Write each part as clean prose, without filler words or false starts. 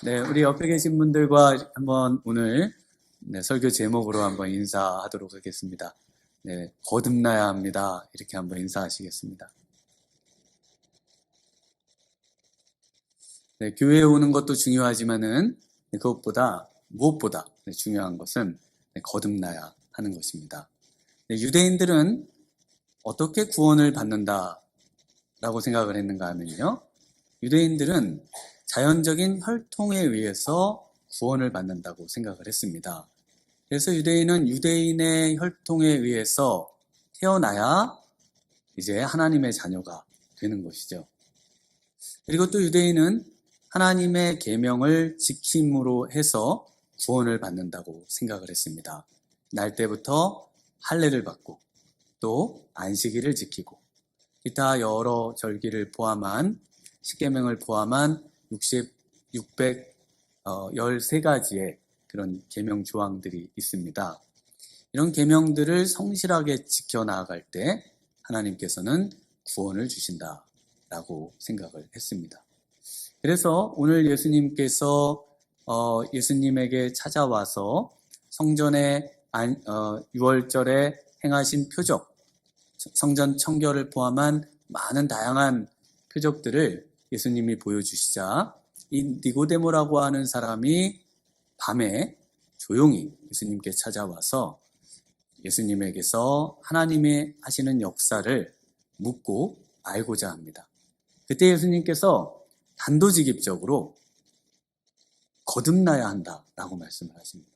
네, 우리 옆에 계신 분들과 한번 오늘 설교 제목으로 한번 인사하도록 하겠습니다. 네, 거듭나야 합니다. 이렇게 한번 인사하시겠습니다. 네, 교회에 오는 것도 중요하지만은 그것보다 무엇보다 중요한 것은 거듭나야 하는 것입니다. 네, 유대인들은 어떻게 구원을 받는다라고 생각을 했는가 하면요. 유대인들은 자연적인 혈통에 의해서 구원을 받는다고 생각을 했습니다. 그래서 유대인은 유대인의 혈통에 의해서 태어나야 이제 하나님의 자녀가 되는 것이죠. 그리고 또 유대인은 하나님의 계명을 지킴으로 해서 구원을 받는다고 생각을 했습니다. 날 때부터 할례를 받고 또 안식일을 지키고 기타 여러 절기를 포함한 십계명을 포함한 613가지의 그런 계명 조항들이 있습니다. 이런 계명들을 성실하게 지켜나갈 때 하나님께서는 구원을 주신다라고 생각을 했습니다. 그래서 오늘 예수님께서 예수님에게 찾아와서 성전의 유월절에 행하신 표적, 성전 청결을 포함한 많은 다양한 표적들을 예수님이 보여주시자 이 니고데모라고 하는 사람이 밤에 조용히 예수님께 찾아와서 예수님에게서 하나님의 하시는 역사를 묻고 알고자 합니다. 그때 예수님께서 단도직입적으로 거듭나야 한다라고 말씀을 하십니다.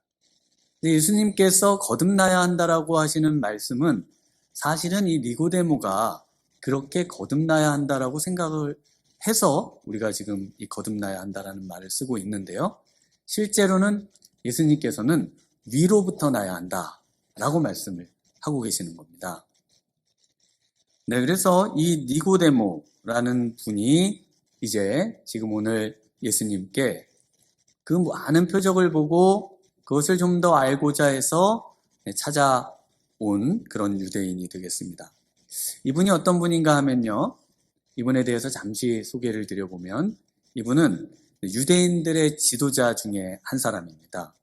예수님께서 거듭나야 한다라고 하시는 말씀은 사실은 이 니고데모가 그렇게 거듭나야 한다라고 생각을 해서 우리가 지금 이 거듭나야 한다라는 말을 쓰고 있는데요. 실제로는 예수님께서는 위로부터 나야 한다라고 말씀을 하고 계시는 겁니다. 네, 그래서 이 니고데모라는 분이 이제 지금 오늘 예수님께 그 많은 표적을 보고 그것을 좀 더 알고자 해서 찾아온 그런 유대인이 되겠습니다. 이분이 어떤 분인가 하면요. 이분에 대해서 잠시 소개를 드려보면 이분은 유대인들의 지도자 중에 한 사람입니다.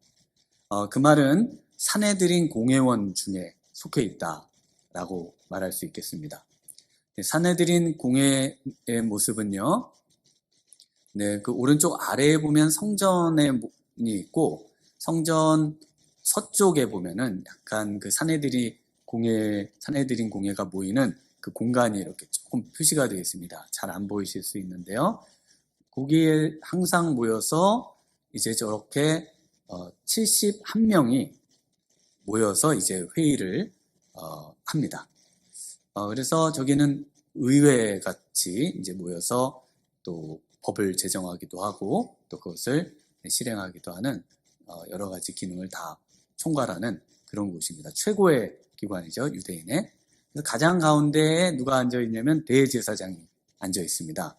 그 말은 산헤드린 공회원 중에 속해 있다라고 말할 수 있겠습니다. 산헤드린 공회의 모습은요. 네, 그 오른쪽 아래에 보면 성전이 있고 성전 서쪽에 보면은 약간 그 산헤드린 공회가 모이는 그 공간이 이렇게 조금 표시가 되어 있습니다. 잘 안 보이실 수 있는데요. 거기에 항상 모여서 이제 저렇게 71명이 모여서 이제 회의를 합니다. 그래서 저기는 의회 같이 이제 모여서 또 법을 제정하기도 하고 또 그것을 실행하기도 하는 여러 가지 기능을 다 총괄하는 그런 곳입니다. 최고의 기관이죠, 유대인의. 그래서 가장 가운데에 누가 앉아 있냐면 대제사장이 앉아 있습니다.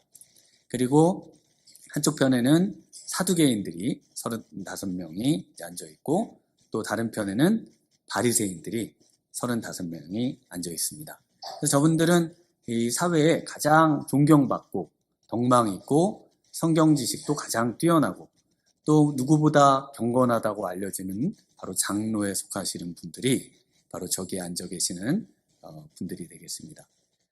그리고 한쪽 편에는 사두개인들이 35명이 앉아 있고 또 다른 편에는 바리새인들이 35명이 앉아 있습니다. 그래서 저분들은 이 사회에 가장 존경받고 덕망이 있고 성경 지식도 가장 뛰어나고 또 누구보다 경건하다고 알려지는 바로 장로에 속하시는 분들이 바로 저기에 앉아 계시는 분들이 되겠습니다.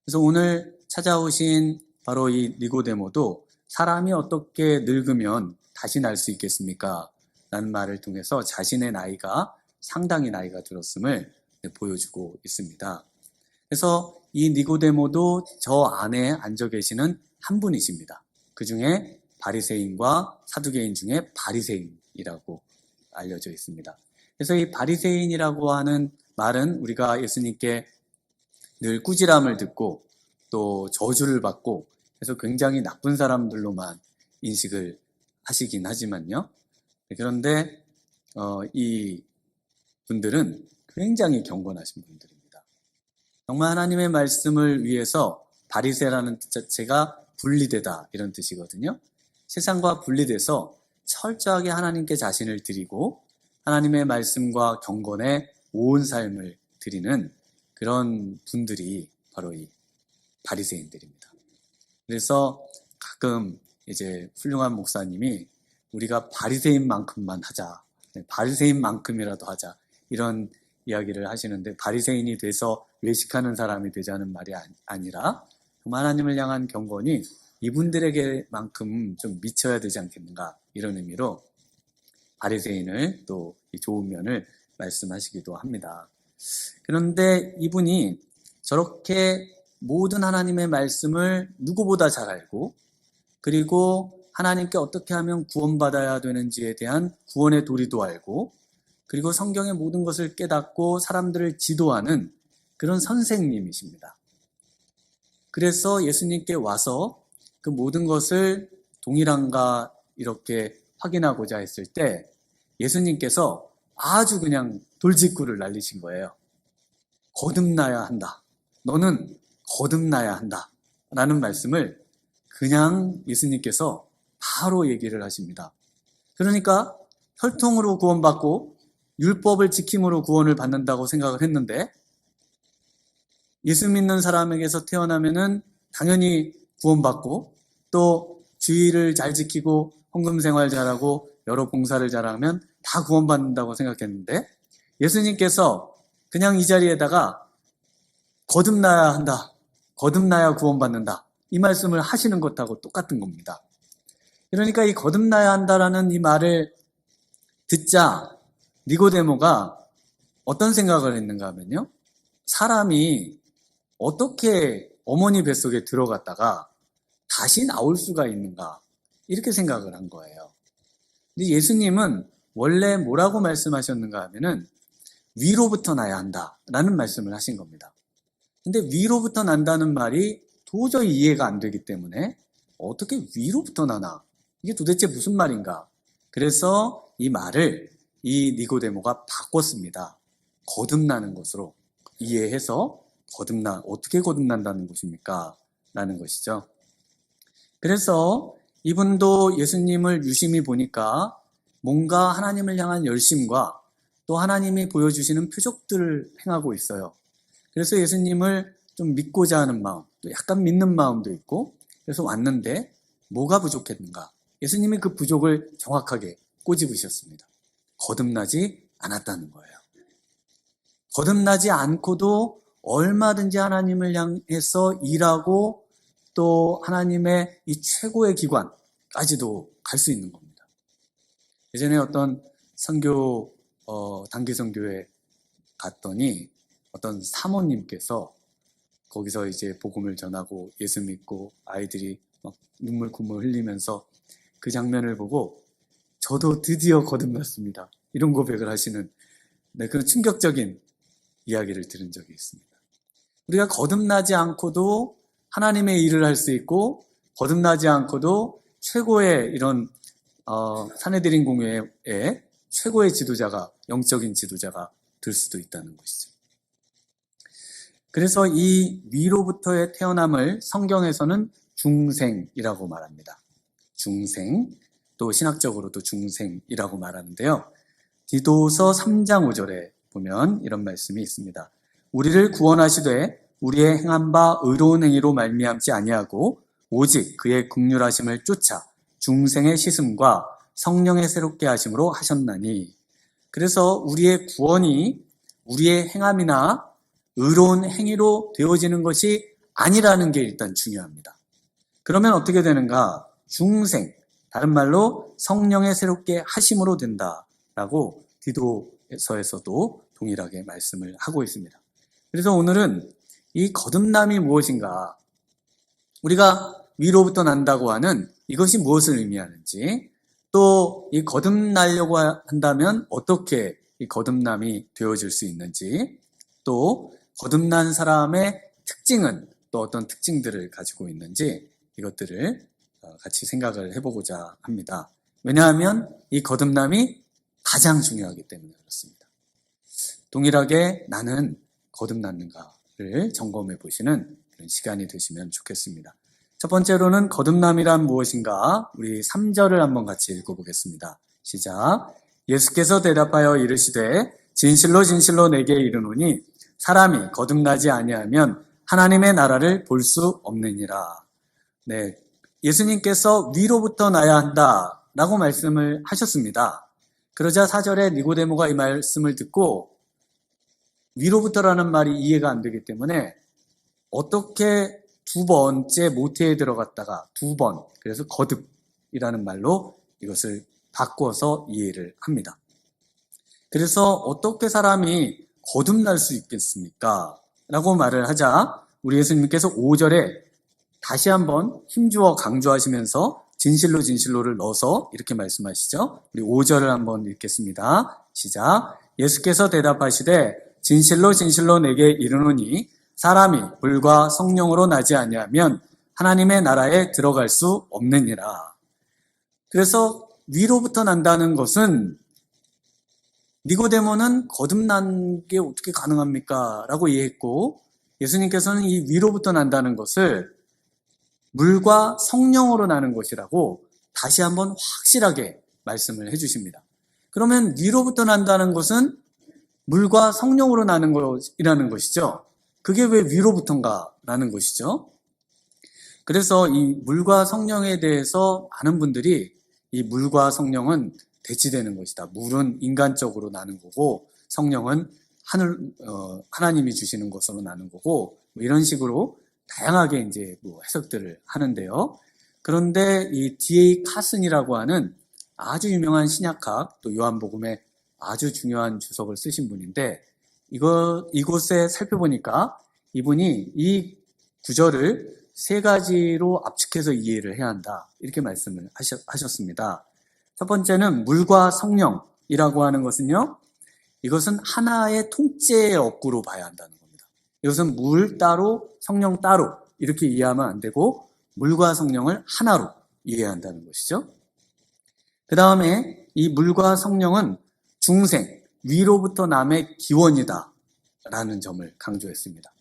그래서 오늘 찾아오신 바로 이 니고데모도 사람이 어떻게 늙으면 다시 날 수 있겠습니까? 라는 말을 통해서 자신의 나이가 상당히 나이가 들었음을 보여주고 있습니다. 그래서 이 니고데모도 저 안에 앉아 계시는 한 분이십니다. 그 중에 바리새인과 사두개인 중에 바리새인이라고 알려져 있습니다. 그래서 이 바리새인이라고 하는 말은 우리가 예수님께 늘 꾸지람을 듣고 또 저주를 받고 그래서 굉장히 나쁜 사람들로만 인식을 하시긴 하지만요. 그런데 이 분들은 굉장히 경건하신 분들입니다. 정말 하나님의 말씀을 위해서 바리새라는 뜻 자체가 분리되다 이런 뜻이거든요. 세상과 분리돼서 철저하게 하나님께 자신을 드리고 하나님의 말씀과 경건에 온 삶을 드리는 그런 분들이 바로 이 바리새인들입니다. 그래서 가끔 이제 훌륭한 목사님이 우리가 바리새인만큼만 하자. 바리새인만큼이라도 하자. 이런 이야기를 하시는데 바리새인이 돼서 외식하는 사람이 되자는 말이 아니라 하나님을 향한 경건이 이분들에게만큼 좀 미쳐야 되지 않겠는가 이런 의미로 바리새인을 또 이 좋은 면을 말씀하시기도 합니다. 그런데 이분이 저렇게 모든 하나님의 말씀을 누구보다 잘 알고 그리고 하나님께 어떻게 하면 구원받아야 되는지에 대한 구원의 도리도 알고 그리고 성경의 모든 것을 깨닫고 사람들을 지도하는 그런 선생님이십니다. 그래서 예수님께 와서 그 모든 것을 동일한가 이렇게 확인하고자 했을 때 예수님께서 아주 그냥 돌직구를 날리신 거예요. 거듭나야 한다. 너는 거듭나야 한다. 라는 말씀을 그냥 예수님께서 바로 얘기를 하십니다. 그러니까 혈통으로 구원받고 율법을 지킴으로 구원을 받는다고 생각을 했는데 예수 믿는 사람에게서 태어나면은 당연히 구원받고 또 주의를 잘 지키고 헌금 생활 잘하고 여러 봉사를 잘하면 다 구원받는다고 생각했는데 예수님께서 그냥 이 자리에다가 거듭나야 한다. 거듭나야 구원받는다. 이 말씀을 하시는 것하고 똑같은 겁니다. 그러니까 이 거듭나야 한다라는 이 말을 듣자 니고데모가 어떤 생각을 했는가 하면요. 사람이 어떻게 어머니 뱃속에 들어갔다가 다시 나올 수가 있는가 이렇게 생각을 한 거예요. 근데 예수님은 원래 뭐라고 말씀하셨는가 하면은 위로부터 나야 한다라는 말씀을 하신 겁니다. 근데 위로부터 난다는 말이 도저히 이해가 안 되기 때문에 어떻게 위로부터 나나? 이게 도대체 무슨 말인가? 그래서 이 말을 이 니고데모가 바꿨습니다. 거듭나는 것으로 이해해서 어떻게 거듭난다는 것입니까? 라는 것이죠. 그래서 이분도 예수님을 유심히 보니까 뭔가 하나님을 향한 열심과 또 하나님이 보여주시는 표적들을 행하고 있어요. 그래서 예수님을 좀 믿고자 하는 마음, 또 약간 믿는 마음도 있고 그래서 왔는데 뭐가 부족했는가? 예수님이 그 부족을 정확하게 꼬집으셨습니다. 거듭나지 않았다는 거예요. 거듭나지 않고도 얼마든지 하나님을 향해서 일하고 또 하나님의 이 최고의 기관까지도 갈 수 있는 겁니다. 예전에 어떤 선교 단기 선교회 갔더니 어떤 사모님께서 거기서 이제 복음을 전하고 예수 믿고 아이들이 막 눈물 콧물 흘리면서 그 장면을 보고 저도 드디어 거듭났습니다. 이런 고백을 하시는 그런 충격적인 이야기를 들은 적이 있습니다. 우리가 거듭나지 않고도 하나님의 일을 할 수 있고 거듭나지 않고도 최고의 이런 산헤드린 공회의 최고의 지도자가 영적인 지도자가 될 수도 있다는 것이죠. 그래서 이 위로부터의 태어남을 성경에서는 중생이라고 말합니다. 중생, 또 신학적으로도 중생이라고 말하는데요. 디도서 3장 5절에 보면 이런 말씀이 있습니다. 우리를 구원하시되 우리의 행한 바 의로운 행위로 말미암지 아니하고 오직 그의 긍휼하심을 쫓아 중생의 씻음과 성령의 새롭게 하심으로 하셨나니. 그래서 우리의 구원이 우리의 행함이나 의로운 행위로 되어지는 것이 아니라는 게 일단 중요합니다. 그러면 어떻게 되는가? 중생, 다른 말로 성령의 새롭게 하심으로 된다라고 디도서에서도 동일하게 말씀을 하고 있습니다. 그래서 오늘은 이 거듭남이 무엇인가, 우리가 위로부터 난다고 하는 이것이 무엇을 의미하는지, 또 이 거듭나려고 한다면 어떻게 이 거듭남이 되어질 수 있는지, 또 거듭난 사람의 특징은 또 어떤 특징들을 가지고 있는지 이것들을 같이 생각을 해보고자 합니다. 왜냐하면 이 거듭남이 가장 중요하기 때문에 그렇습니다. 동일하게 나는 거듭났는가를 점검해 보시는 그런 시간이 되시면 좋겠습니다. 첫 번째로는 거듭남이란 무엇인가? 우리 3절을 한번 같이 읽어보겠습니다. 시작. 예수께서 대답하여 이르시되 진실로 진실로 내게 이르노니 사람이 거듭나지 아니하면 하나님의 나라를 볼 수 없느니라. 네, 예수님께서 위로부터 나야 한다 라고 말씀을 하셨습니다. 그러자 4절에 니고데모가 이 말씀을 듣고 위로부터라는 말이 이해가 안 되기 때문에 어떻게 두 번째 모태에 들어갔다가 두 번, 그래서 거듭이라는 말로 이것을 바꿔서 이해를 합니다. 그래서 어떻게 사람이 거듭날 수 있겠습니까? 라고 말을 하자 우리 예수님께서 5절에 다시 한번 힘주어 강조하시면서 진실로 진실로를 넣어서 이렇게 말씀하시죠. 우리 5절을 한번 읽겠습니다. 시작. 예수께서 대답하시되 진실로 진실로 내게 이르노니 사람이 물과 성령으로 나지 아니하면 하나님의 나라에 들어갈 수 없느니라. 그래서 위로부터 난다는 것은 니고데모는 거듭난 게 어떻게 가능합니까? 라고 이해했고 예수님께서는 이 위로부터 난다는 것을 물과 성령으로 나는 것이라고 다시 한번 확실하게 말씀을 해주십니다. 그러면 위로부터 난다는 것은 물과 성령으로 나는 것이라는 것이죠. 그게 왜 위로부터인가 라는 것이죠. 그래서 이 물과 성령에 대해서 많은 분들이 이 물과 성령은 대치되는 것이다. 물은 인간적으로 나는 거고 성령은 하나님이 주시는 것으로 나는 거고 뭐 이런 식으로 다양하게 이제 해석들을 하는데요. 그런데 이 D.A. 카슨이라고 하는 아주 유명한 신약학 또 요한복음에 아주 중요한 주석을 쓰신 분인데 이곳에 살펴보니까 이분이 이 구절을 세 가지로 압축해서 이해를 해야 한다. 이렇게 말씀을 하셨습니다. 첫 번째는 물과 성령이라고 하는 것은요. 이것은 하나의 통째의 업구로 봐야 한다는 겁니다. 이것은 물 따로 성령 따로 이렇게 이해하면 안 되고 물과 성령을 하나로 이해해야 한다는 것이죠. 그 다음에 이 물과 성령은 중생, 위로부터 남의 기원이다 라는 점을 강조했습니다.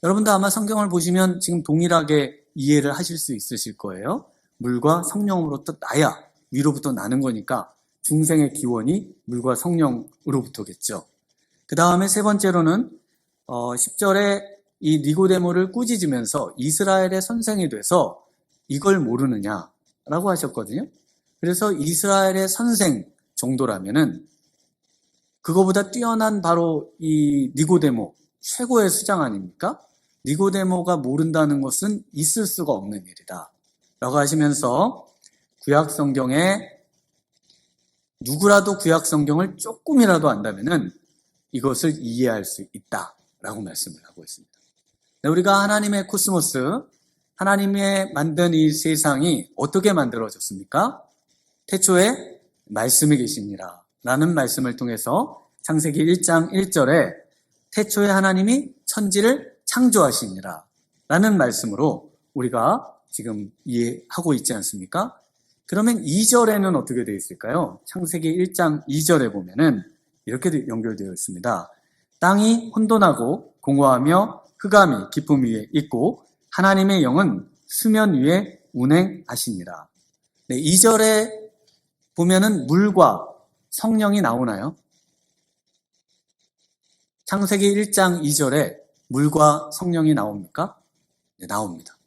여러분도 아마 성경을 보시면 지금 동일하게 이해를 하실 수 있으실 거예요. 물과 성령으로부터 나야 위로부터 나는 거니까 중생의 기원이 물과 성령으로부터겠죠. 그 다음에 세 번째로는 10절에 이 니고데모를 꾸짖으면서 이스라엘의 선생이 돼서 이걸 모르느냐라고 하셨거든요. 그래서 이스라엘의 선생 정도라면은 그거보다 뛰어난 바로 이 니고데모 최고의 수장 아닙니까? 니고데모가 모른다는 것은 있을 수가 없는 일이다 라고 하시면서 구약성경에 누구라도 구약성경을 조금이라도 안다면은 이것을 이해할 수 있다라고 말씀을 하고 있습니다. 우리가 하나님의 코스모스, 하나님의 만든 이 세상이 어떻게 만들어졌습니까? 태초에 말씀이 계시니라 라는 말씀을 통해서 창세기 1장 1절에 태초에 하나님이 천지를 창조하시니라 라는 말씀으로 우리가 지금 이해하고 있지 않습니까? 그러면 2절에는 어떻게 되어 있을까요? 창세기 1장 2절에 보면은 이렇게 연결되어 있습니다. 땅이 혼돈하고 공허하며 흑암이 깊음 위에 있고 하나님의 영은 수면 위에 운행하시니라. 네, 2절에 보면은 물과 성령이 나오나요? 창세기 1장 2절에 물과 성령이 나옵니까? 네, 나옵니다.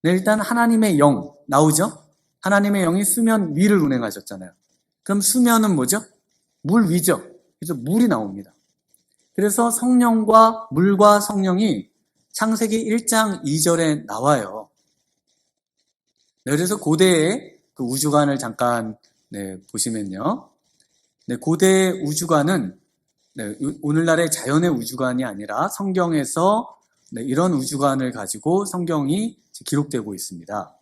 네, 일단 하나님의 영 나오죠? 하나님의 영이 수면 위를 운행하셨잖아요. 그럼 수면은 뭐죠? 물 위죠. 그래서 물이 나옵니다. 그래서 성령과 물과 성령이 창세기 1장 2절에 나와요. 네, 그래서 고대의 그 우주관을 잠깐 보시면요. 네, 고대의 우주관은 오늘날의 자연의 우주관이 아니라 성경에서 이런 우주관을 가지고 성경이 기록되고 있습니다.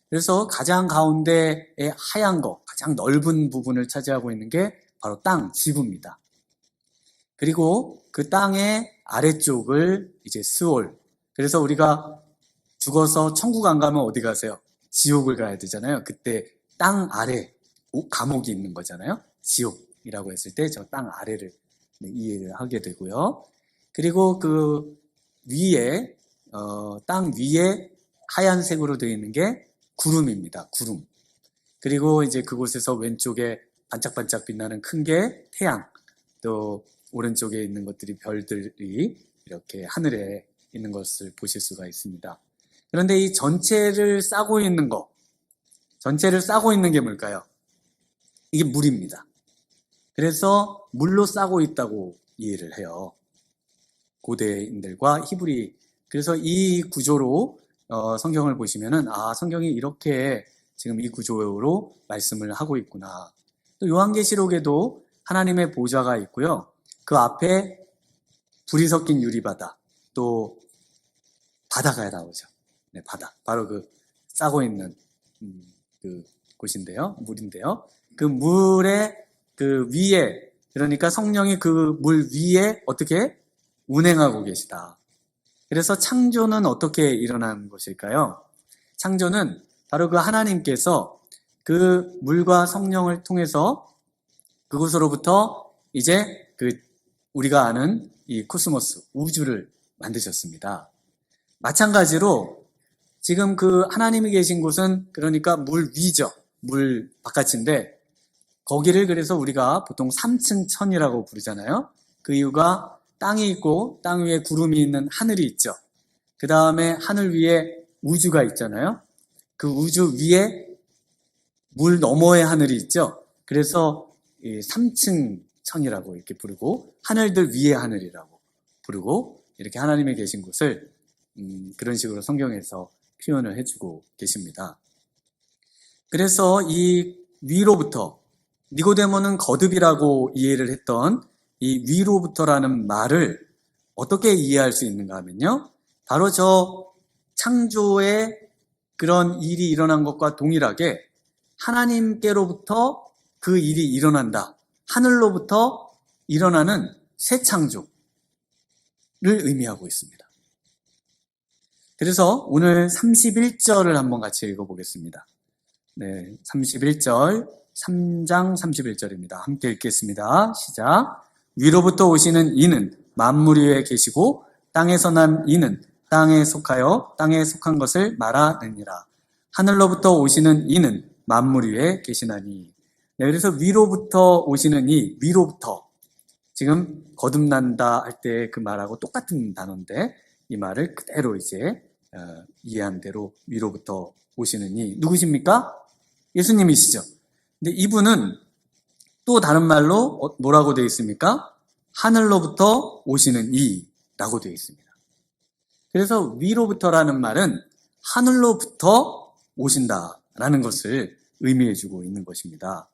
그래서 가장 가운데의 하얀 거, 가장 넓은 부분을 차지하고 있는 게 바로 땅, 지구입니다. 그리고 그 땅의 아래쪽을 이제 스올. 그래서 우리가 죽어서 천국 안 가면 어디 가세요? 지옥을 가야 되잖아요. 그때 땅 아래 감옥이 있는 거잖아요. 지옥이라고 했을 때 저 땅 아래를 이해를 하게 되고요. 그리고 그 위에 땅 위에 하얀색으로 되어 있는 게 구름입니다. 구름. 그리고 이제 그곳에서 왼쪽에 반짝반짝 빛나는 큰 게 태양, 또 오른쪽에 있는 것들이 별들이 이렇게 하늘에 있는 것을 보실 수가 있습니다. 그런데 이 전체를 싸고 있는 것, 전체를 싸고 있는 게 뭘까요? 이게 물입니다. 그래서 물로 싸고 있다고 이해를 해요. 고대인들과 히브리. 그래서 이 구조로 성경을 보시면은 성경이 이렇게 지금 이 구조로 말씀을 하고 있구나. 또 요한계시록에도 하나님의 보좌가 있고요. 그 앞에 불이 섞인 유리바다, 또 바다가 나오죠. 네, 바다. 바로 그 싸고 있는 그 곳인데요. 물인데요. 그 물의 그 위에, 그러니까 성령이 그 물 위에 어떻게 운행하고 계시다. 그래서 창조는 어떻게 일어난 것일까요? 창조는 바로 그 하나님께서 그 물과 성령을 통해서 그곳으로부터 이제 그 우리가 아는 이 코스모스, 우주를 만드셨습니다. 마찬가지로 지금 그 하나님이 계신 곳은 그러니까 물 위죠. 물 바깥인데 거기를 그래서 우리가 보통 3층 천이라고 부르잖아요. 그 이유가 땅이 있고 땅 위에 구름이 있는 하늘이 있죠. 그 다음에 하늘 위에 우주가 있잖아요. 그 우주 위에 물 너머의 하늘이 있죠. 그래서 3층 천이라고 이렇게 부르고 하늘들 위의 하늘이라고 부르고 이렇게 하나님이 계신 곳을 그런 식으로 성경에서 표현을 해주고 계십니다. 그래서 이 위로부터, 니고데모는 거듭이라고 이해를 했던 이 위로부터라는 말을 어떻게 이해할 수 있는가 하면요. 바로 저 창조의 그런 일이 일어난 것과 동일하게 하나님께로부터 그 일이 일어난다. 하늘로부터 일어나는 새 창조를 의미하고 있습니다. 그래서 오늘 31절을 한번 같이 읽어보겠습니다. 네, 31절, 3장 31절입니다. 함께 읽겠습니다. 시작. 위로부터 오시는 이는 만물 위에 계시고 땅에서 난 이는 땅에 속하여 땅에 속한 것을 말하느니라. 하늘로부터 오시는 이는 만물 위에 계시나니. 네, 그래서 위로부터 오시는 이, 위로부터. 지금 거듭난다 할 때 그 말하고 똑같은 단어인데 이 말을 그대로 이제 이해한 대로 위로부터 오시는 이 누구십니까? 예수님이시죠. 근데 이분은 또 다른 말로 뭐라고 되어 있습니까? 하늘로부터 오시는 이라고 되어 있습니다. 그래서 위로부터라는 말은 하늘로부터 오신다라는 것을 의미해주고 있는 것입니다.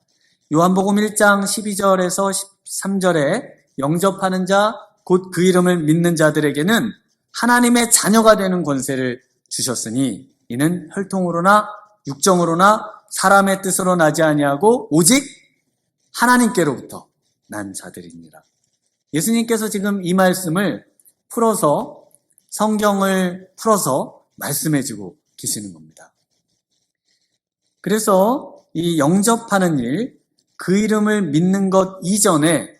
요한복음 1장 12절에서 13절에 영접하는 자, 곧 그 이름을 믿는 자들에게는 하나님의 자녀가 되는 권세를 주셨으니 이는 혈통으로나 육정으로나 사람의 뜻으로 나지 아니하고 오직 하나님께로부터 난 자들이니라. 예수님께서 지금 이 말씀을 풀어서 성경을 풀어서 말씀해주고 계시는 겁니다. 그래서 이 영접하는 일, 그 이름을 믿는 것 이전에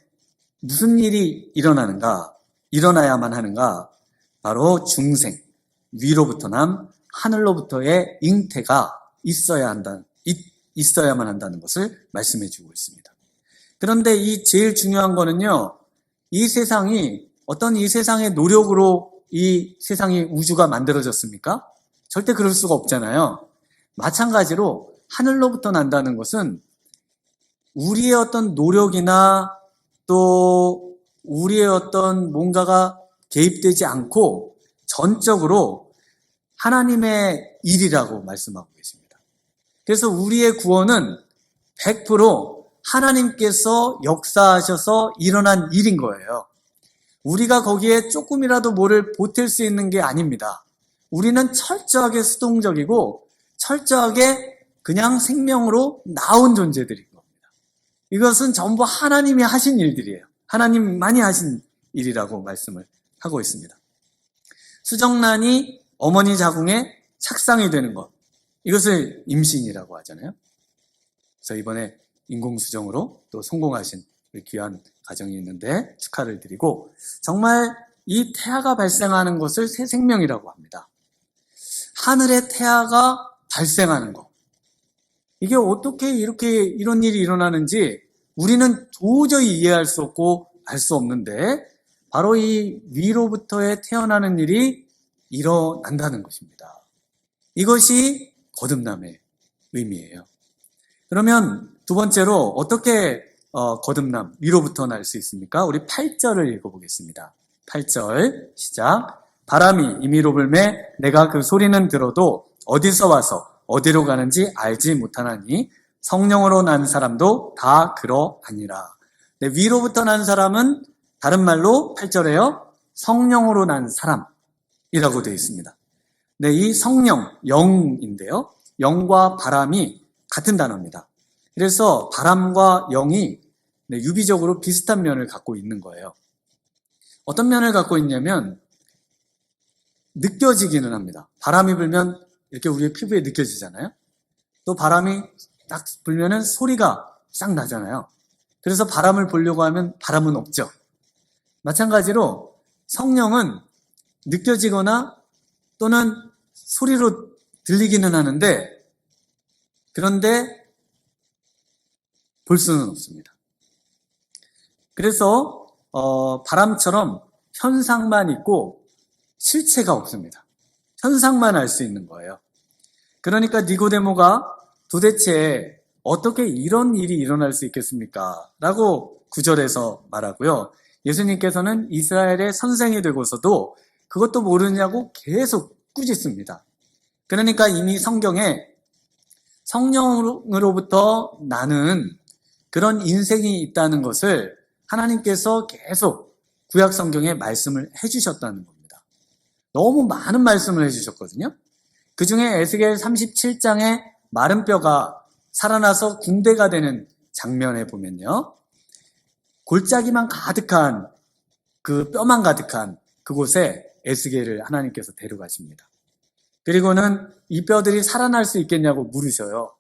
무슨 일이 일어나야만 하는가? 바로 중생, 위로부터 남, 하늘로부터의 잉태가 있어야만 한다는 것을 말씀해 주고 있습니다. 그런데 이 제일 중요한 거는요, 이 세상의 노력으로 이 세상이 우주가 만들어졌습니까? 절대 그럴 수가 없잖아요. 마찬가지로 하늘로부터 난다는 것은 우리의 어떤 노력이나 또 우리의 어떤 뭔가가 개입되지 않고 전적으로 하나님의 일이라고 말씀하고 계십니다. 그래서 우리의 구원은 100% 하나님께서 역사하셔서 일어난 일인 거예요. 우리가 거기에 조금이라도 뭐를 보탤 수 있는 게 아닙니다. 우리는 철저하게 수동적이고 철저하게 그냥 생명으로 나온 존재들인 겁니다. 이것은 전부 하나님이 하신 일들이에요. 하나님만이 하신 일이라고 말씀을 하고 있습니다. 수정란이 어머니 자궁에 착상이 되는 것, 이것을 임신이라고 하잖아요. 그래서 이번에 인공수정으로 또 성공하신 우리 귀한 가정이 있는데 축하를 드리고, 정말 이 태아가 발생하는 것을 새 생명이라고 합니다. 하늘의 태아가 발생하는 것, 이게 어떻게 이런 일이 일어나는지 우리는 도저히 이해할 수 없고 알 수 없는데, 바로 이 위로부터의 태어나는 일이 일어난다는 것입니다. 이것이 거듭남의 의미예요. 그러면 두 번째로 어떻게 거듭남, 위로부터 날 수 있습니까? 우리 8절을 읽어보겠습니다. 8절 시작. 바람이 임의로 불매 내가 그 소리는 들어도 어디서 와서 어디로 가는지 알지 못하나니 성령으로 난 사람도 다 그러하니라. 네, 위로부터 난 사람은 다른 말로 8절에요. 성령으로 난 사람이라고 되어 있습니다. 네, 이 성령, 영인데요. 영과 바람이 같은 단어입니다. 그래서 바람과 영이 유비적으로 비슷한 면을 갖고 있는 거예요. 어떤 면을 갖고 있냐면 느껴지기는 합니다. 바람이 불면 이렇게 우리의 피부에 느껴지잖아요. 또 바람이 딱 불면은 소리가 싹 나잖아요. 그래서 바람을 보려고 하면 바람은 없죠. 마찬가지로 성령은 느껴지거나 또는 소리로 들리기는 하는데 그런데 볼 수는 없습니다. 그래서 바람처럼 현상만 있고 실체가 없습니다. 현상만 알 수 있는 거예요. 그러니까 니고데모가 도대체 어떻게 이런 일이 일어날 수 있겠습니까? 라고 9절에서 말하고요. 예수님께서는 이스라엘의 선생이 되고서도 그것도 모르냐고 계속 꾸짖습니다. 그러니까 이미 성경에 성령으로부터 나는 그런 인생이 있다는 것을 하나님께서 계속 구약 성경에 말씀을 해주셨다는 겁니다. 너무 많은 말씀을 해주셨거든요. 그 중에 에스겔 37장에 마른 뼈가 살아나서 군대가 되는 장면에 보면요. 골짜기만 가득한 그 뼈만 가득한 그곳에 에스겔을 하나님께서 데려가십니다. 그리고는 이 뼈들이 살아날 수 있겠냐고 물으셔요.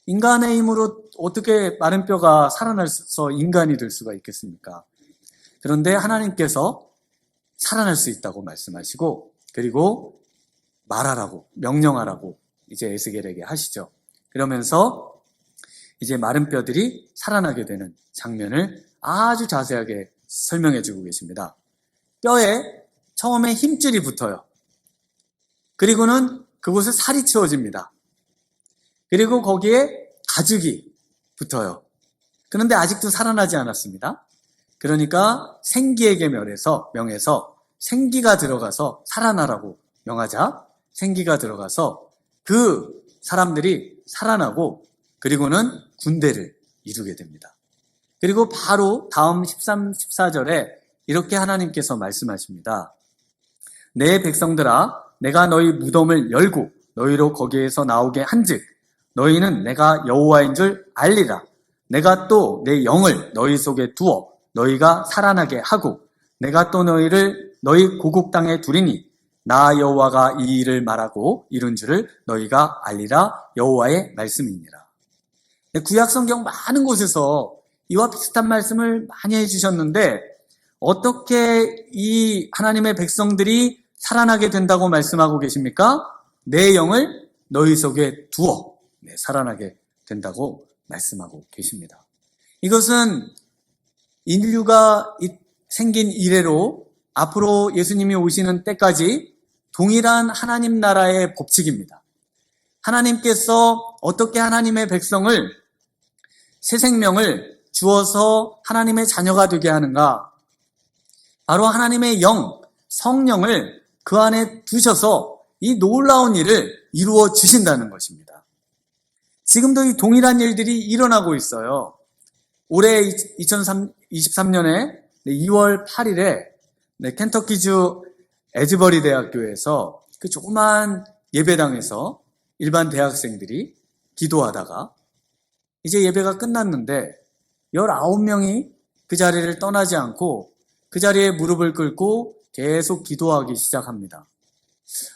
인간의 힘으로 어떻게 마른 뼈가 살아나서 인간이 될 수가 있겠습니까? 그런데 하나님께서 살아날 수 있다고 말씀하시고 그리고 말하라고 명령하라고 이제 에스겔에게 하시죠. 그러면서 이제 마른 뼈들이 살아나게 되는 장면을 아주 자세하게 설명해 주고 계십니다. 뼈에 처음에 힘줄이 붙어요. 그리고는 그곳에 살이 채워집니다. 그리고 거기에 가죽이 붙어요. 그런데 아직도 살아나지 않았습니다. 그러니까 생기에게 명해서 생기가 들어가서 살아나라고 명하자 생기가 들어가서 그 사람들이 살아나고 그리고는 군대를 이루게 됩니다. 그리고 바로 다음 13, 14절에 이렇게 하나님께서 말씀하십니다. 내 백성들아 내가 너희 무덤을 열고 너희로 거기에서 나오게 한즉 너희는 내가 여호와인 줄 알리라. 내가 또 내 영을 너희 속에 두어 너희가 살아나게 하고 내가 또 너희를 너희 고국 땅에 두리니 나 여호와가 이 일을 말하고 이룬 줄을 너희가 알리라. 여호와의 말씀이니라. 구약 성경 많은 곳에서 이와 비슷한 말씀을 많이 해주셨는데 어떻게 이 하나님의 백성들이 살아나게 된다고 말씀하고 계십니까? 내 영을 너희 속에 두어 살아나게 된다고 말씀하고 계십니다. 이것은 인류가 생긴 이래로 앞으로 예수님이 오시는 때까지 동일한 하나님 나라의 법칙입니다. 하나님께서 어떻게 하나님의 백성을 새 생명을 주어서 하나님의 자녀가 되게 하는가? 바로 하나님의 영, 성령을 그 안에 두셔서 이 놀라운 일을 이루어 주신다는 것입니다. 지금도 이 동일한 일들이 일어나고 있어요. 올해 2023년에 2월 8일에 켄터키주 에즈버리 대학교에서 그 조그만 예배당에서 일반 대학생들이 기도하다가 이제 예배가 끝났는데 19명이 그 자리를 떠나지 않고 그 자리에 무릎을 꿇고 계속 기도하기 시작합니다.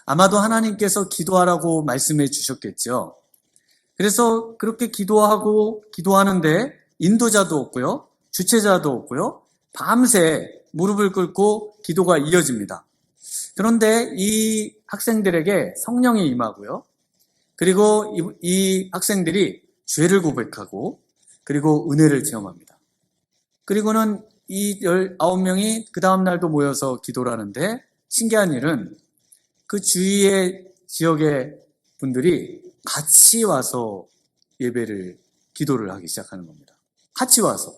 아마도 하나님께서 기도하라고 말씀해 주셨겠죠. 그래서 그렇게 기도하는데 인도자도 없고요. 주체자도 없고요. 밤새 무릎을 꿇고 기도가 이어집니다. 그런데 이 학생들에게 성령이 임하고요. 그리고 이 학생들이 죄를 고백하고 그리고 은혜를 체험합니다. 그리고는 이 19명이 그 다음 날도 모여서 기도를 하는데 신기한 일은 그 주위의 지역의 분들이 같이 와서 기도를 하기 시작하는 겁니다. 같이 와서.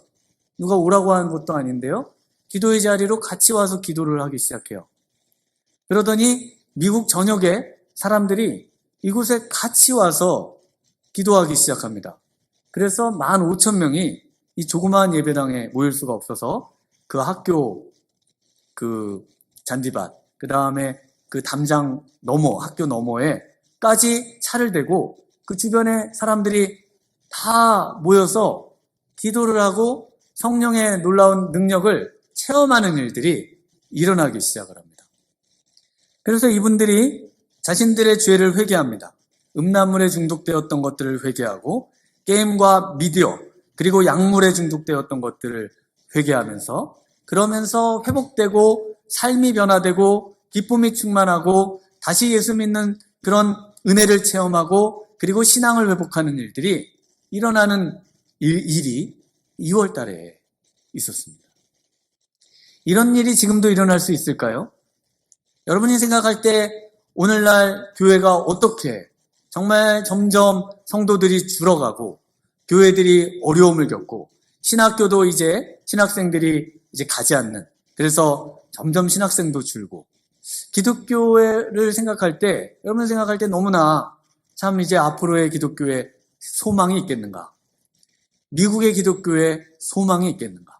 누가 오라고 하는 것도 아닌데요. 기도의 자리로 같이 와서 기도를 하기 시작해요. 그러더니 미국 전역에 사람들이 이곳에 같이 와서 기도하기 시작합니다. 그래서 15,000명이 이 조그마한 예배당에 모일 수가 없어서 그 학교 그 잔디밭, 그 다음에 그 담장 너머, 학교 너머에까지 차를 대고 그 주변에 사람들이 다 모여서 기도를 하고 성령의 놀라운 능력을 체험하는 일들이 일어나기 시작을 합니다. 그래서 이분들이 자신들의 죄를 회개합니다. 음란물에 중독되었던 것들을 회개하고 게임과 미디어 그리고 약물에 중독되었던 것들을 회개하면서 그러면서 회복되고 삶이 변화되고 기쁨이 충만하고 다시 예수 믿는 그런 은혜를 체험하고 그리고 신앙을 회복하는 일들이 일어나는 일이 2월 달에 있었습니다. 이런 일이 지금도 일어날 수 있을까요? 여러분이 생각할 때 오늘날 교회가 어떻게 정말 점점 성도들이 줄어가고 교회들이 어려움을 겪고 신학교도 이제 신학생들이 이제 가지 않는, 그래서 점점 신학생도 줄고 기독교회를 생각할 때, 여러분 생각할 때 너무나 참 이제 앞으로의 기독교에 소망이 있겠는가? 미국의 기독교에 소망이 있겠는가?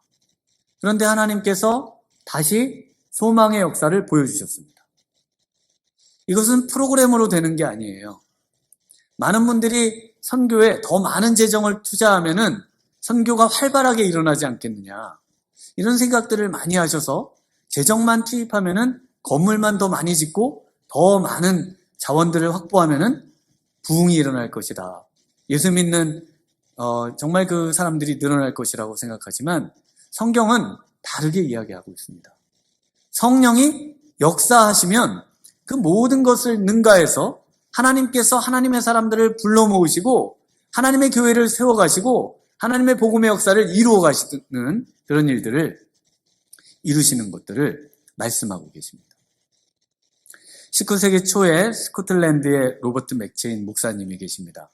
그런데 하나님께서 다시 소망의 역사를 보여주셨습니다. 이것은 프로그램으로 되는 게 아니에요. 많은 분들이 선교에 더 많은 재정을 투자하면은 선교가 활발하게 일어나지 않겠느냐, 이런 생각들을 많이 하셔서 재정만 투입하면은 건물만 더 많이 짓고 더 많은 자원들을 확보하면은 부흥이 일어날 것이다. 예수 믿는 정말 그 사람들이 늘어날 것이라고 생각하지만 성경은 다르게 이야기하고 있습니다. 성령이 역사하시면 그 모든 것을 능가해서 하나님께서 하나님의 사람들을 불러 모으시고 하나님의 교회를 세워가시고 하나님의 복음의 역사를 이루어 가시는 그런 일들을 이루시는 것들을 말씀하고 계십니다. 19세기 초에 스코틀랜드의 로버트 맥체인 목사님이 계십니다.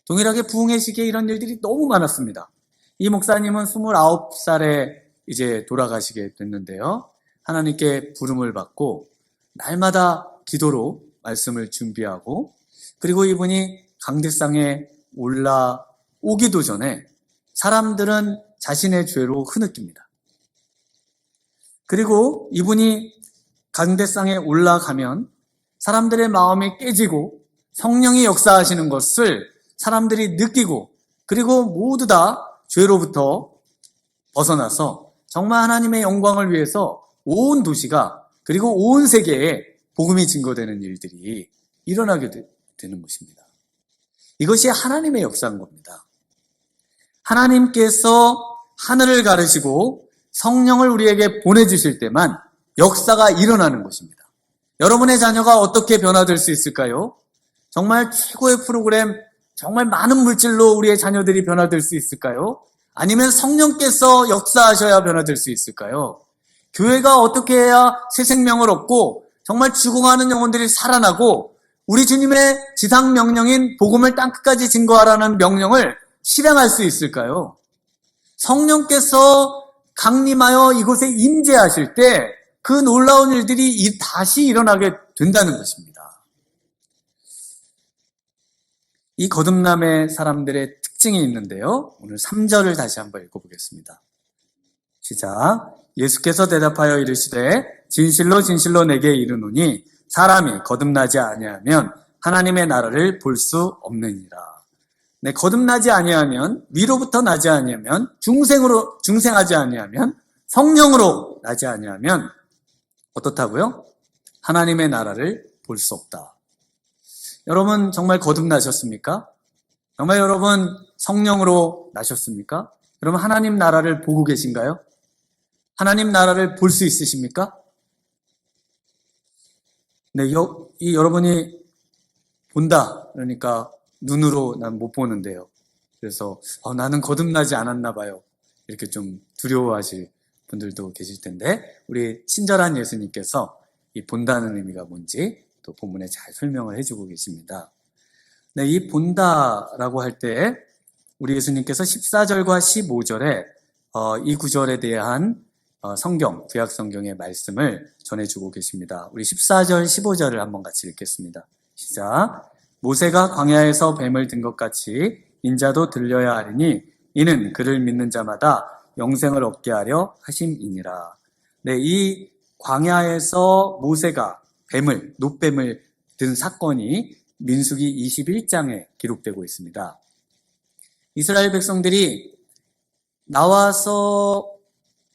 동일하게 부흥의 시기에 이런 일들이 너무 많았습니다. 이 목사님은 29살에 이제 돌아가시게 됐는데요. 하나님께 부름을 받고 날마다 기도로 말씀을 준비하고, 그리고 이분이 강대상에 올라오기도 전에 사람들은 자신의 죄로 흐느낍니다. 그리고 이분이 강대상에 올라가면 사람들의 마음이 깨지고 성령이 역사하시는 것을 사람들이 느끼고, 그리고 모두 다 죄로부터 벗어나서 정말 하나님의 영광을 위해서 온 도시가 그리고 온 세계에 복음이 증거되는 일들이 일어나게 되는 것입니다. 이것이 하나님의 역사인 겁니다. 하나님께서 하늘을 가르시고 성령을 우리에게 보내주실 때만 역사가 일어나는 것입니다. 여러분의 자녀가 어떻게 변화될 수 있을까요? 정말 최고의 프로그램, 정말 많은 물질로 우리의 자녀들이 변화될 수 있을까요? 아니면 성령께서 역사하셔야 변화될 수 있을까요? 교회가 어떻게 해야 새 생명을 얻고 정말 죽어가는 영혼들이 살아나고 우리 주님의 지상 명령인 복음을 땅끝까지 증거하라는 명령을 실행할 수 있을까요? 성령께서 강림하여 이곳에 임재하실 때 그 놀라운 일들이 다시 일어나게 된다는 것입니다. 이 거듭남의 사람들의 특징이 있는데요. 오늘 3절을 다시 한번 읽어보겠습니다. 시작. 예수께서 대답하여 이르시되 진실로 진실로 내게 이르노니 사람이 거듭나지 아니하면 하나님의 나라를 볼 수 없느니라. 네, 거듭나지 아니하면, 위로부터 나지 아니하면, 중생하지 아니하면, 성령으로 나지 아니하면 어떻다고요? 하나님의 나라를 볼 수 없다. 여러분 정말 거듭나셨습니까? 정말 여러분 성령으로 나셨습니까? 여러분 하나님 나라를 보고 계신가요? 하나님 나라를 볼 수 있으십니까? 네, 여러분이 본다. 그러니까 눈으로 난 못 보는데요. 그래서 나는 거듭나지 않았나 봐요. 이렇게 좀 두려워하실 분들도 계실 텐데, 우리 친절한 예수님께서 이 본다는 의미가 뭔지 또 본문에 잘 설명을 해주고 계십니다. 네, 이 본다라고 할 때 우리 예수님께서 14절과 15절에 이 구절에 대한 성경, 구약 성경의 말씀을 전해주고 계십니다. 우리 14절, 15절을 한번 같이 읽겠습니다. 시작. 모세가 광야에서 뱀을 든 것 같이 인자도 들려야 하리니 이는 그를 믿는 자마다 영생을 얻게 하려 하심이니라. 네, 이 광야에서 모세가 노뱀을 든 사건이 민수기 21장에 기록되고 있습니다. 이스라엘 백성들이 나와서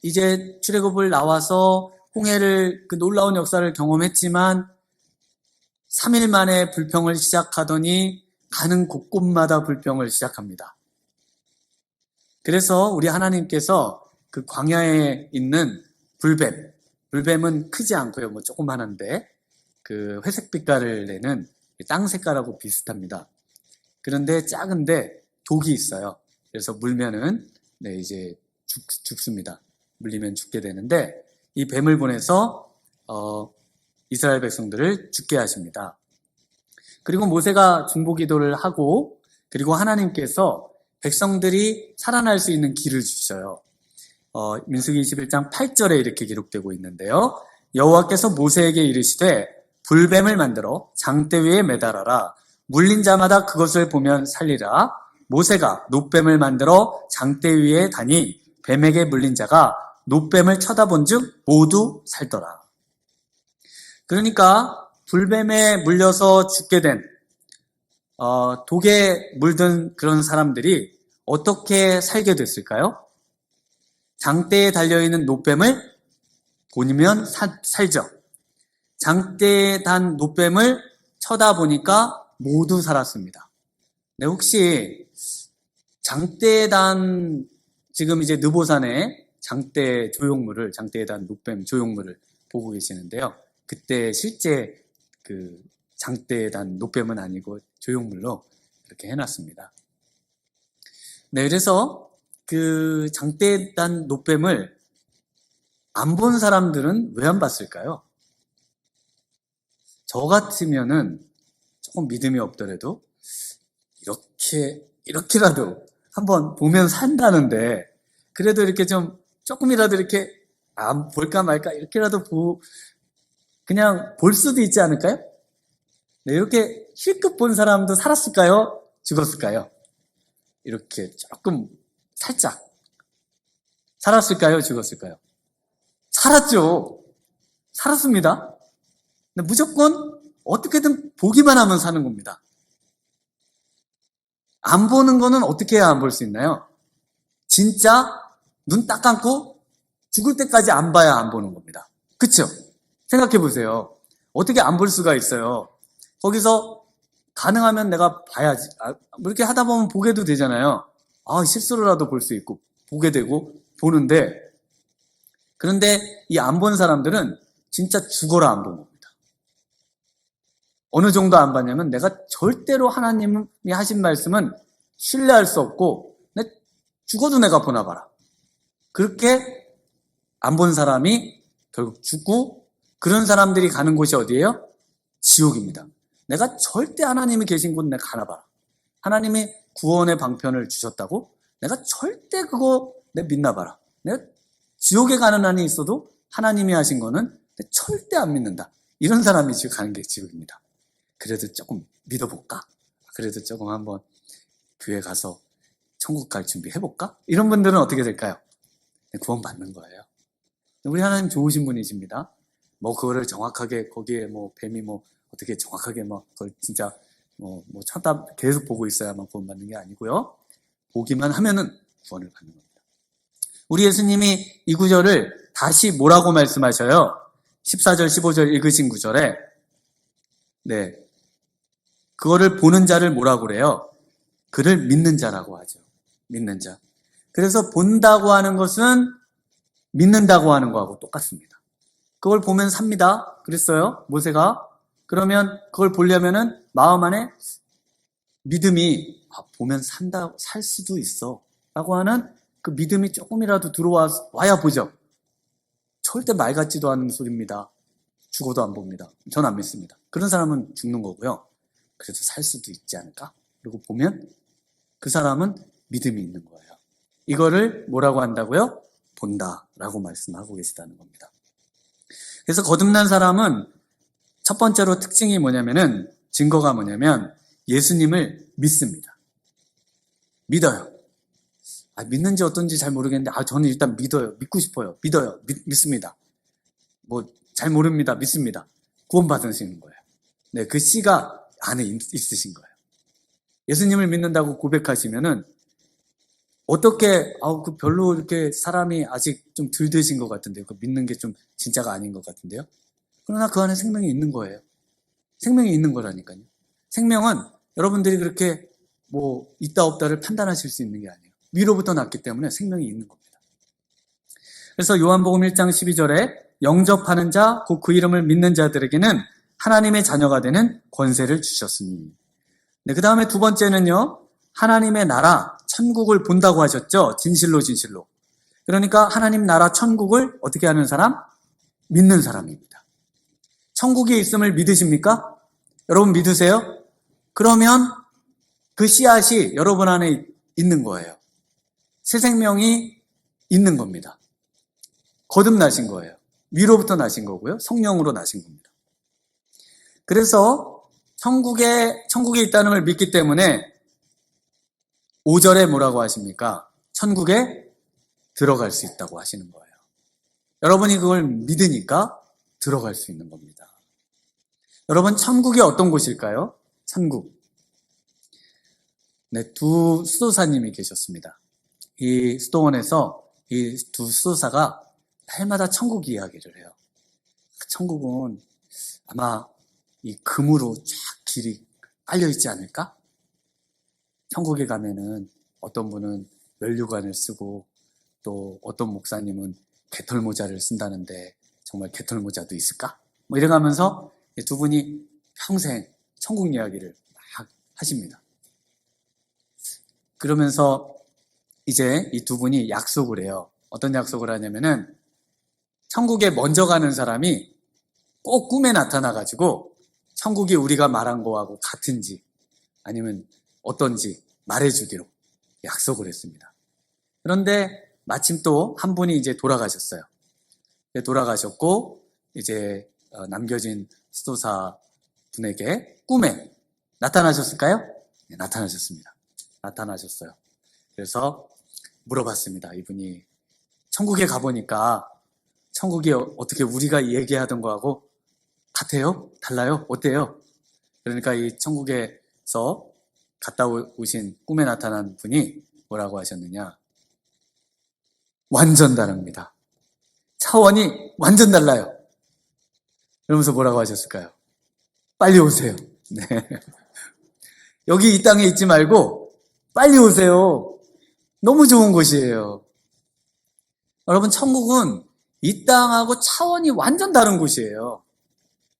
이제 출애굽을 나와서 홍해를 그 놀라운 역사를 경험했지만 3일 만에 불평을 시작하더니 가는 곳곳마다 불평을 시작합니다. 그래서 우리 하나님께서 그 광야에 있는 불뱀은 크지 않고요. 뭐 조그만한데 그 회색 빛깔을 내는 땅 색깔하고 비슷합니다. 그런데 작은데 독이 있어요. 그래서 물면은 이제 죽습니다. 물리면 죽게 되는데 이 뱀을 보내서 이스라엘 백성들을 죽게 하십니다. 그리고 모세가 중보기도를 하고 그리고 하나님께서 백성들이 살아날 수 있는 길을 주셔요. 민수기 21장 8절에 이렇게 기록되고 있는데요. 여호와께서 모세에게 이르시되 불뱀을 만들어 장대 위에 매달아라. 물린 자마다 그것을 보면 살리라. 모세가 놋뱀을 만들어 장대 위에 다니 뱀에게 물린 자가 놋뱀을 쳐다본즉 모두 살더라. 그러니까 불뱀에 물려서 죽게 된 독에 물든 그런 사람들이 어떻게 살게 됐을까요? 장대에 달려있는 놋뱀을 보면 살죠. 장대에 단 놋뱀을 쳐다보니까 모두 살았습니다. 네, 혹시 장대에 단 지금 이제 느보산에 장대에 단 놋뱀 조형물을 보고 계시는데요. 그때 실제 그 장대에 단 놋뱀은 아니고 조형물로 이렇게 해놨습니다. 네, 그래서 그 장대에 단 놋뱀을 안 본 사람들은 왜 안 봤을까요? 저 같으면은 조금 믿음이 없더라도 이렇게라도 한번 보면 산다는데 그래도 이렇게 좀 조금이라도 이렇게 볼까 말까 이렇게라도 그냥 볼 수도 있지 않을까요? 네, 이렇게 힐끗 본 사람도 살았을까요? 죽었을까요? 이렇게 조금 살짝 살았을까요? 죽었을까요? 살았죠. 살았습니다. 근데 무조건 어떻게든 보기만 하면 사는 겁니다. 안 보는 거는 어떻게 해야 안 볼 수 있나요? 진짜 눈 딱 감고 죽을 때까지 안 봐야 안 보는 겁니다. 그쵸? 생각해 보세요. 어떻게 안 볼 수가 있어요? 거기서 가능하면 내가 봐야지. 이렇게 하다 보면 보게도 되잖아요. 실수로라도 볼 수 있고 보게 되고 보는데 그런데 이 안 본 사람들은 진짜 죽어라 안 본 겁니다. 어느 정도 안 봤냐면 내가 절대로 하나님이 하신 말씀은 신뢰할 수 없고 죽어도 내가 보나 봐라. 그렇게 안 본 사람이 결국 죽고 그런 사람들이 가는 곳이 어디예요? 지옥입니다. 내가 절대 하나님이 계신 곳 내가 가나 봐라. 하나님이 구원의 방편을 주셨다고? 내가 절대 그거 내 믿나 봐라. 내가 지옥에 가는 한이 있어도 하나님이 하신 거는 절대 안 믿는다. 이런 사람이 지금 가는 게 지옥입니다. 그래도 조금 믿어볼까? 그래도 조금 한번 교회 가서 천국 갈 준비 해볼까? 이런 분들은 어떻게 될까요? 구원 받는 거예요. 우리 하나님 좋으신 분이십니다. 그거를 정확하게 거기에 뱀이 어떻게 정확하게 그걸 진짜 쳐다 계속 보고 있어야만 구원 받는 게 아니고요. 보기만 하면은 구원을 받는 겁니다. 우리 예수님이 이 구절을 다시 뭐라고 말씀하셔요? 14절, 15절 읽으신 구절에 그거를 보는 자를 뭐라고 그래요? 그를 믿는 자라고 하죠. 믿는 자. 그래서 본다고 하는 것은 믿는다고 하는 거하고 똑같습니다. 그걸 보면 삽니다. 그랬어요. 모세가. 그러면 그걸 보려면은 마음 안에 믿음이 보면 살 수도 있어 라고 하는 그 믿음이 조금이라도 들어와야 보죠. 절대 말 같지도 않은 소리입니다. 죽어도 안 봅니다. 전 안 믿습니다. 그런 사람은 죽는 거고요. 그래도 살 수도 있지 않을까? 그리고 보면 그 사람은 믿음이 있는 거예요. 이거를 뭐라고 한다고요? 본다라고 말씀하고 계시다는 겁니다. 그래서 거듭난 사람은 첫 번째로 특징이 뭐냐면은, 증거가 뭐냐면 예수님을 믿습니다. 믿어요. 믿는지 어떤지 잘 모르겠는데 저는 일단 믿어요. 믿고 싶어요. 믿어요. 믿습니다. 잘 모릅니다. 믿습니다. 구원받으시는 거예요. 네, 그 씨가 안에 있으신 거예요. 예수님을 믿는다고 고백하시면은 어떻게 별로 이렇게 사람이 아직 좀 덜 되신 것 같은데요. 그 믿는 게 좀 진짜가 아닌 것 같은데요. 그러나 그 안에 생명이 있는 거예요. 생명이 있는 거라니까요. 생명은 여러분들이 그렇게 있다 없다를 판단하실 수 있는 게 아니에요. 위로부터 났기 때문에 생명이 있는 겁니다. 그래서 요한복음 1장 12절에 영접하는 자, 곧 그 이름을 믿는 자들에게는 하나님의 자녀가 되는 권세를 주셨으니. 네, 그 다음에 두 번째는요, 하나님의 나라, 천국을 본다고 하셨죠. 진실로 진실로. 그러니까 하나님 나라 천국을 어떻게 하는 사람? 믿는 사람입니다. 천국이 있음을 믿으십니까? 여러분 믿으세요? 그러면 그 씨앗이 여러분 안에 있는 거예요. 새 생명이 있는 겁니다. 거듭나신 거예요. 위로부터 나신 거고요. 성령으로 나신 겁니다. 그래서 천국에 있다는 걸 믿기 때문에 5절에 뭐라고 하십니까? 천국에 들어갈 수 있다고 하시는 거예요. 여러분이 그걸 믿으니까 들어갈 수 있는 겁니다. 여러분, 천국이 어떤 곳일까요? 천국. 네, 두 수도사님이 계셨습니다. 이 수도원에서 이 두 수도사가 날마다 천국 이야기를 해요. 천국은 아마 이 금으로 쫙 길이 깔려 있지 않을까? 천국에 가면은 어떤 분은 면류관을 쓰고 또 어떤 목사님은 개털모자를 쓴다는데 정말 개털모자도 있을까? 이래가면서 두 분이 평생 천국 이야기를 막 하십니다. 그러면서 이제 이 두 분이 약속을 해요. 어떤 약속을 하냐면은 천국에 먼저 가는 사람이 꼭 꿈에 나타나가지고 천국이 우리가 말한 거하고 같은지 아니면 어떤지 말해주기로 약속을 했습니다. 그런데 마침 또 한 분이 이제 돌아가셨어요. 돌아가셨고 이제 남겨진 수도사 분에게 꿈에 나타나셨을까요? 네, 나타나셨습니다. 나타나셨어요. 그래서 물어봤습니다. 이분이 천국에 가보니까 천국이 어떻게 우리가 얘기하던 거하고 같아요? 달라요? 어때요? 그러니까 이 천국에서 갔다 오신 꿈에 나타난 분이 뭐라고 하셨느냐? 완전 다릅니다. 차원이 완전 달라요. 그러면서 뭐라고 하셨을까요? 빨리 오세요. 네. 여기 이 땅에 있지 말고 빨리 오세요. 너무 좋은 곳이에요. 여러분, 천국은 이 땅하고 차원이 완전 다른 곳이에요.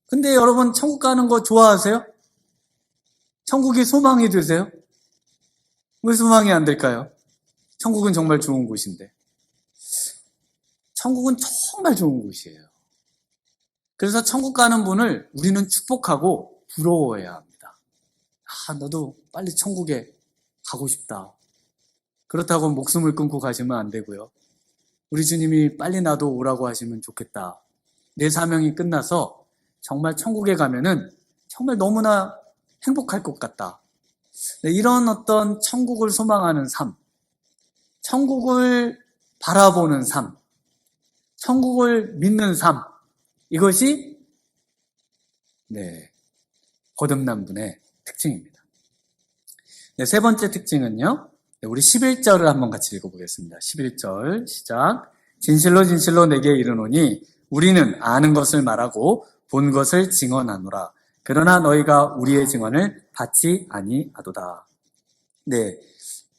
근데 여러분, 천국 가는 거 좋아하세요? 천국이 소망이 되세요? 왜 소망이 안 될까요? 천국은 정말 좋은 곳인데. 천국은 정말 좋은 곳이에요. 그래서 천국 가는 분을 우리는 축복하고 부러워해야 합니다. 너도 빨리 천국에 가고 싶다. 그렇다고 목숨을 끊고 가시면 안 되고요. 우리 주님이 빨리 나도 오라고 하시면 좋겠다. 내 사명이 끝나서 정말 천국에 가면은 정말 너무나 행복할 것 같다. 네, 이런 어떤 천국을 소망하는 삶, 천국을 바라보는 삶, 천국을 믿는 삶, 이것이 거듭난 분의 특징입니다. 네, 세 번째 특징은요. 우리 11절을 한번 같이 읽어보겠습니다. 11절 시작. 진실로 진실로 내게 이르노니 우리는 아는 것을 말하고 본 것을 증언하노라. 그러나 너희가 우리의 증언을 받지 아니하도다. 네,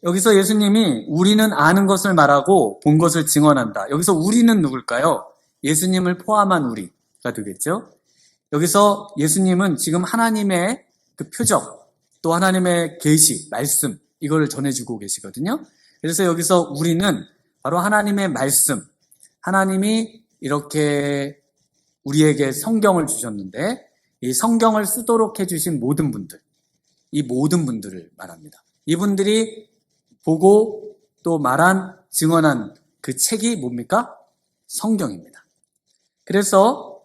여기서 예수님이 우리는 아는 것을 말하고 본 것을 증언한다. 여기서 우리는 누굴까요? 예수님을 포함한 우리가 되겠죠. 여기서 예수님은 지금 하나님의 그 표적, 또 하나님의 계시, 말씀, 이걸 전해주고 계시거든요. 그래서 여기서 우리는 바로 하나님의 말씀, 하나님이 이렇게 우리에게 성경을 주셨는데 이 성경을 쓰도록 해주신 모든 분들, 이 모든 분들을 말합니다. 이분들이 보고 또 말한, 증언한 그 책이 뭡니까? 성경입니다. 그래서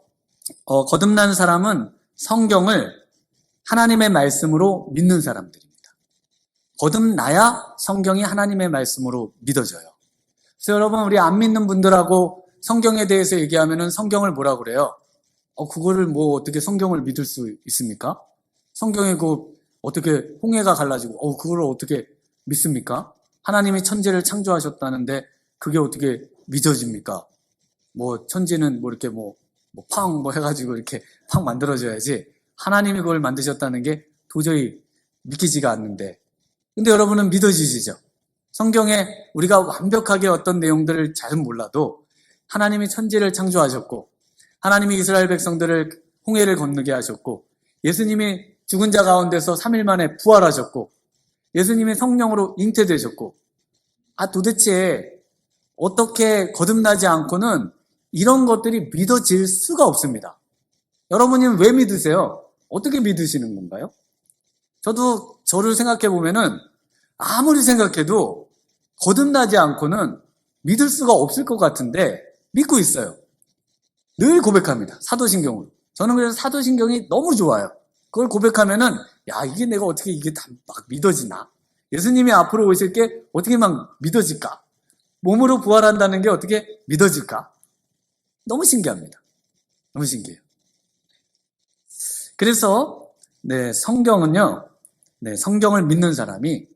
거듭난 사람은 성경을 하나님의 말씀으로 믿는 사람들입니다. 거듭나야 성경이 하나님의 말씀으로 믿어져요. 그래서 여러분, 우리 안 믿는 분들하고 성경에 대해서 얘기하면은 성경을 뭐라 그래요? 그거를 뭐 어떻게 성경을 믿을 수 있습니까? 성경에 어떻게 홍해가 갈라지고 그걸 어떻게 믿습니까? 하나님이 천지를 창조하셨다는데 그게 어떻게 믿어집니까? 뭐 천지는 뭐 이렇게 팡 해가지고 이렇게 팡 만들어져야지 하나님이 그걸 만드셨다는 게 도저히 믿기지가 않는데, 근데 여러분은 믿어지시죠? 성경에 우리가 완벽하게 어떤 내용들을 잘은 몰라도 하나님이 천지를 창조하셨고, 하나님이 이스라엘 백성들을 홍해를 건너게 하셨고, 예수님이 죽은 자 가운데서 3일 만에 부활하셨고, 예수님이 성령으로 잉태되셨고, 도대체 어떻게 거듭나지 않고는 이런 것들이 믿어질 수가 없습니다. 여러분이 왜 믿으세요? 어떻게 믿으시는 건가요? 저도 저를 생각해 보면은 아무리 생각해도 거듭나지 않고는 믿을 수가 없을 것 같은데 믿고 있어요. 늘 고백합니다. 사도신경으로. 저는 그래서 사도신경이 너무 좋아요. 그걸 고백하면은 이게 내가 어떻게 이게 다 막 믿어지나? 예수님이 앞으로 오실 게 어떻게 막 믿어질까? 몸으로 부활한다는 게 어떻게 믿어질까? 너무 신기합니다. 너무 신기해요. 그래서 성경은요, 성경을 믿는 사람이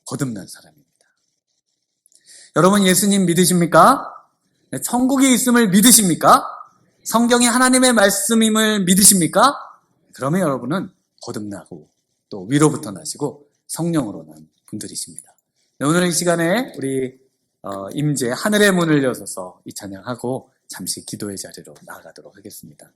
거듭난 사람입니다. 여러분, 예수님 믿으십니까? 천국이 있음을 믿으십니까? 성경이 하나님의 말씀임을 믿으십니까? 그러면 여러분은 거듭나고 또 위로부터 나시고 성령으로 난 분들이십니다. 오늘 이 시간에 우리 임재 하늘의 문을 여서서 이 찬양하고 잠시 기도의 자리로 나아가도록 하겠습니다.